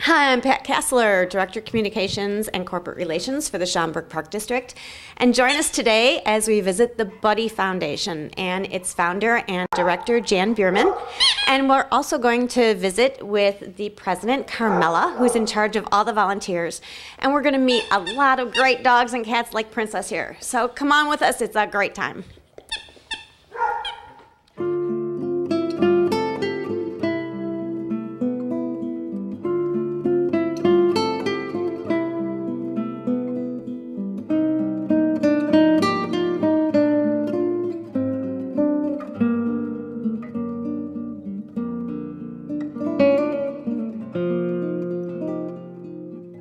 Hi, I'm Pat Casler, Director of Communications and Corporate Relations for the Schaumburg Park District. And join us today as we visit the Buddy Foundation and its founder and director, Jan Bierman. And we're also going to visit with the president, Carmella, who's in charge of all the volunteers. And we're going to meet a lot of great dogs and cats like Princess here. So come on with us, it's a great time.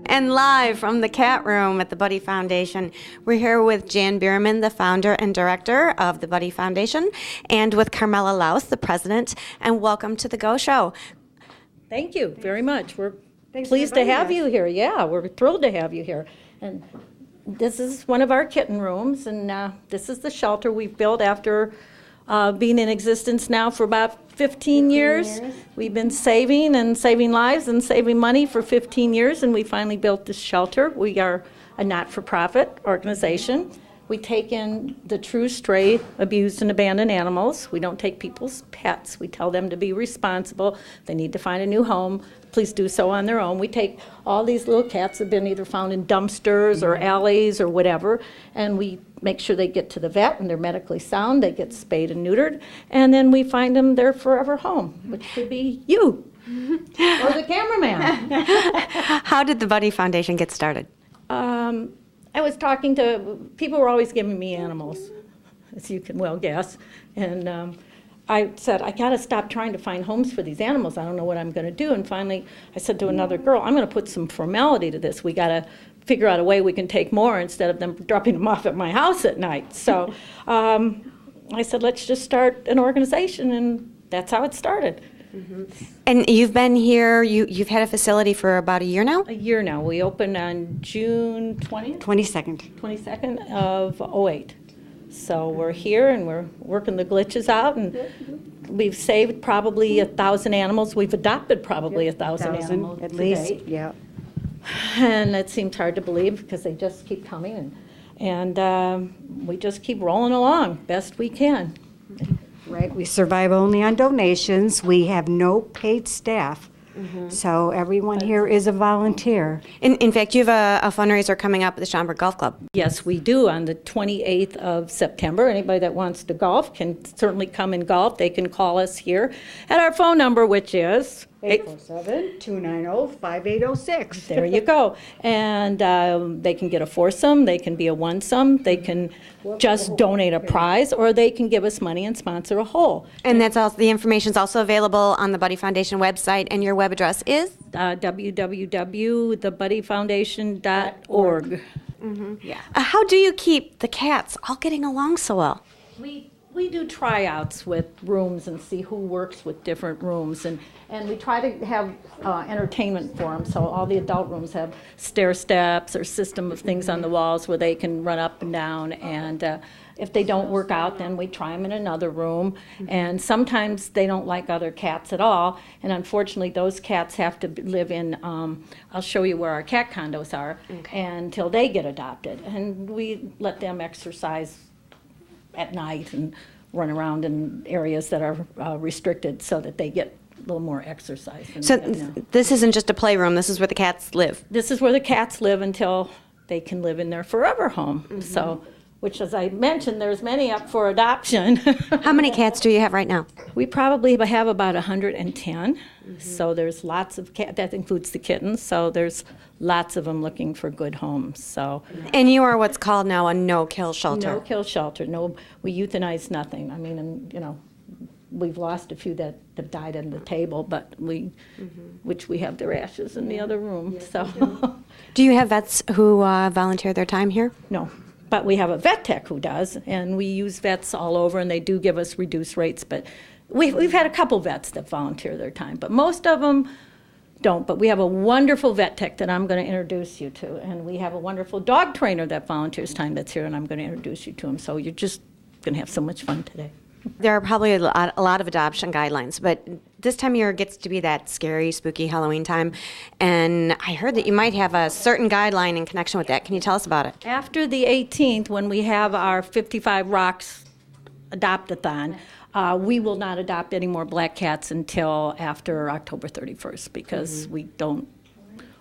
And live from the cat room at the Buddy Foundation, we're here with Jan Bierman, the founder and director of the Buddy Foundation, and with Carmella Lowth, the president, and welcome to the Go Show. Thank you very much. We're pleased to have you here. Yeah, we're thrilled to have you here. And this is one of our kitten rooms, and this is the shelter we've built after being in existence now for about 15 years. We've been saving lives and saving money for 15 years, and we finally built this shelter. We are a not-for-profit organization. We take in the true stray, abused, and abandoned animals. We don't take people's pets. We tell them to be responsible. They need to find a new home. Please do so on their own. We take all these little cats that have been either found in dumpsters or alleys or whatever, and we make sure they get to the vet and they're medically sound. They get spayed and neutered, and then we find them their forever home, which could be you or the cameraman. How did the Buddy Foundation get started? I was talking to, people were always giving me animals, as you can well guess, and I said, I gotta stop trying to find homes for these animals. I don't know what I'm gonna do. And finally, I said to another girl, I'm gonna put some formality to this. We gotta figure out a way we can take more instead of them dropping them off at my house at night. So I said, let's just start an organization, and that's how it started. Mm-hmm. And you've been here, you've had a facility for about a year now? A year now. We opened on June 20th? 22nd of '08. So we're here and we're working the glitches out, and we've saved probably 1,000 animals. We've adopted probably 1,000 animals at least, today. yeah. And it seems hard to believe because they just keep coming, and we just keep rolling along best we can. Right, we survive only on donations. We have no paid staff. So everyone here is a volunteer. In fact, you have a fundraiser coming up at the Schaumburg Golf Club. Yes, we do, on the 28th of September. Anybody that wants to golf can certainly come and golf. They can call us here at our phone number, which is 847-290-5806. There you go. And they can get a foursome, they can be a one-some, they can just donate a prize, or they can give us money and sponsor a hole. And that's also, the information's also available on the Buddy Foundation website, and your web address is? www.thebuddyfoundation.org. Yeah. How do you keep the cats all getting along so well? We do tryouts with rooms and see who works with different rooms, and we try to have entertainment for them. So all the adult rooms have stair steps or system of things on the walls where they can run up and down, and if they don't work out, then we try them in another room. And sometimes they don't like other cats at all, and unfortunately those cats have to live in, I'll show you where our cat condos are, until they get adopted. And we let them exercise at night and run around in areas that are restricted so that they get a little more exercise. So this isn't just a playroom, this is where the cats live? This is where the cats live until they can live in their forever home. So, which, as I mentioned, there's many up for adoption. How many cats do you have right now? We probably have about 110. So there's lots of cats, that includes the kittens, so there's lots of them looking for good homes. So. And you are what's called now a no-kill shelter. No-kill shelter. No, we euthanize nothing. I mean, and, we've lost a few that have died on the table, but which we have their ashes in the other room. Yes, so. Do you have vets who volunteer their time here? No. But we have a vet tech who does, and we use vets all over, and they do give us reduced rates. But we've had a couple vets that volunteer their time, but most of them don't. But we have a wonderful vet tech that I'm going to introduce you to, and we have a wonderful dog trainer that volunteers time that's here, and I'm going to introduce you to him. So you're just going to have so much fun today. There are probably a lot of adoption guidelines, but this time of year gets to be that scary, spooky Halloween time, and I heard that you might have a certain guideline in connection with that. Can you tell us about it? After the 18th, when we have our 55 Rocks Adopt-a-thon, we will not adopt any more black cats until after October 31st because we don't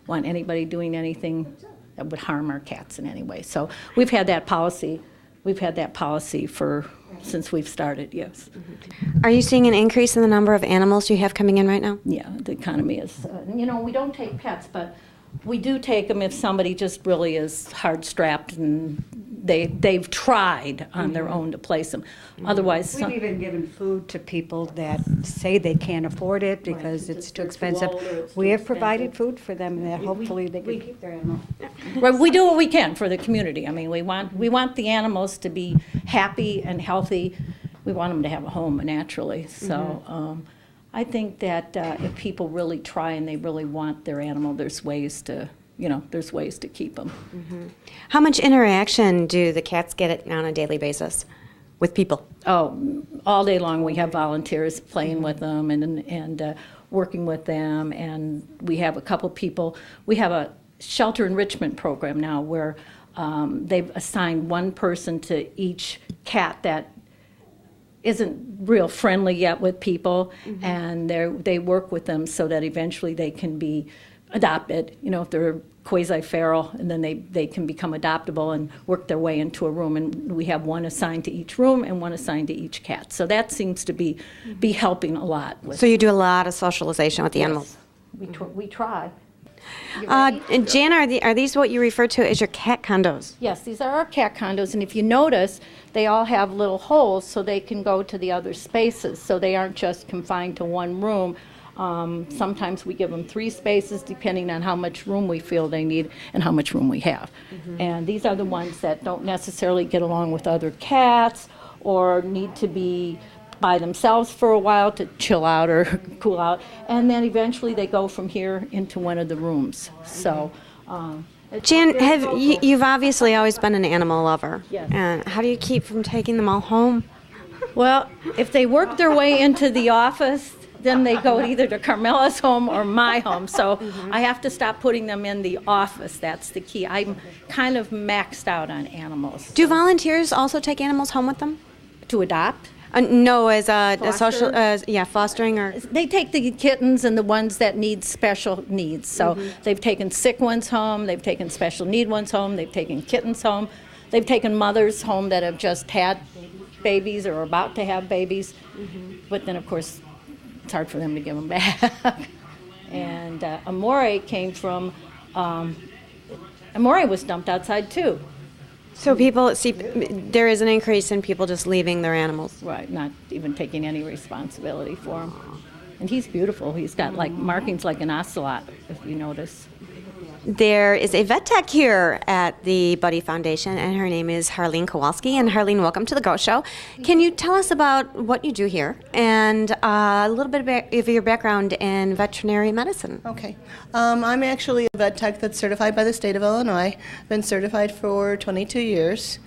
want anybody doing anything that would harm our cats in any way. So we've had that policy. We've had that policy since we've started, yes. Are you seeing an increase in the number of animals you have coming in right now? Yeah, the economy is, we don't take pets, but we do take them if somebody just really is hard-strapped and they've tried on their own to place them. Otherwise, We've even given food to people that say they can't afford it because it's too expensive. We have provided food for them that hopefully they can keep their animal. Well, we do what we can for the community. I mean, we want the animals to be happy and healthy. We want them to have a home naturally. So I think that if people really try and they really want their animal, there's ways to keep them. How much interaction do the cats get on a daily basis with people? Oh, all day long we have volunteers playing with them and working with them, and we have a couple people. We have a shelter enrichment program now where they've assigned one person to each cat that isn't real friendly yet with people, and they work with them so that eventually they can be adopted, if they're quasi-feral, and then they can become adoptable and work their way into a room. And we have one assigned to each room and one assigned to each cat. So that seems to be helping a lot. So you do a lot of socialization with the animals? We try. And Jan, are these what you refer to as your cat condos? Yes, these are our cat condos, and if you notice, they all have little holes so they can go to the other spaces, so they aren't just confined to one room. Sometimes we give them 3 spaces depending on how much room we feel they need and how much room we have. And these are the ones that don't necessarily get along with other cats or need to be by themselves for a while to chill out or cool out. And then eventually they go from here into one of the rooms. So, Jan, you've obviously always been an animal lover. Yes. And how do you keep from taking them all home? well, if they work their way into the office, then they go either to Carmella's home or my home. So I have to stop putting them in the office. That's the key. I'm kind of maxed out on animals. Do volunteers also take animals home with them? To adopt? No, as a social, fostering or... They take the kittens and the ones that need special needs. So they've taken sick ones home, they've taken special need ones home, they've taken kittens home, they've taken mothers home that have just had babies or are about to have babies. But then, of course, it's hard for them to give them back. And Amore came from, Amore was dumped outside too. So people, see, there is an increase in people just leaving their animals. Right, not even taking any responsibility for him. And he's beautiful. He's got like markings like an ocelot, if you notice. There is a vet tech here at the Buddy Foundation, and her name is Harleen Kowalski. And Harleen, welcome to the Go Show. Can you tell us about what you do here and a little bit of your background in veterinary medicine? Okay. I'm actually a vet tech that's certified by the state of Illinois. Been certified for 22 years.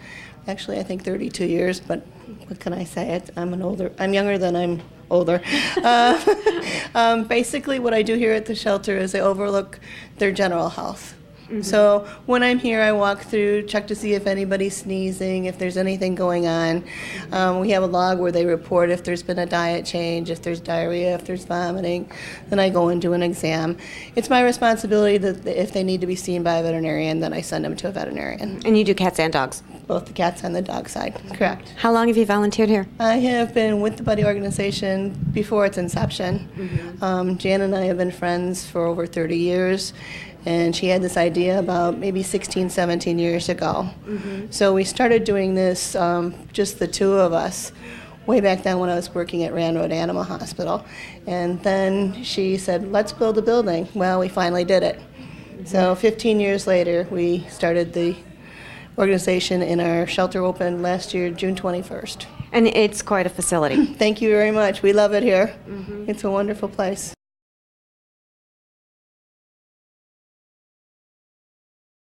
Actually, I think 32 years, but what can I say? I'm younger than I'm older. Basically, what I do here at the shelter is I overlook their general health. So when I'm here, I walk through, check to see if anybody's sneezing, if there's anything going on. We have a log where they report if there's been a diet change, if there's diarrhea, if there's vomiting. Then I go and do an exam. It's my responsibility that if they need to be seen by a veterinarian, then I send them to a veterinarian. And you do cats and dogs? Both the cats and the dog side, correct. How long have you volunteered here? I have been with the Buddy organization before its inception. Jan and I have been friends for over 30 years. And she had this idea about maybe 16, 17 years ago. So we started doing this, just the two of us, way back then when I was working at Rand Road Animal Hospital. And then she said, let's build a building. Well, we finally did it. So 15 years later, we started the organization, and our shelter opened last year, June 21st. And it's quite a facility. Thank you very much. We love it here. It's a wonderful place.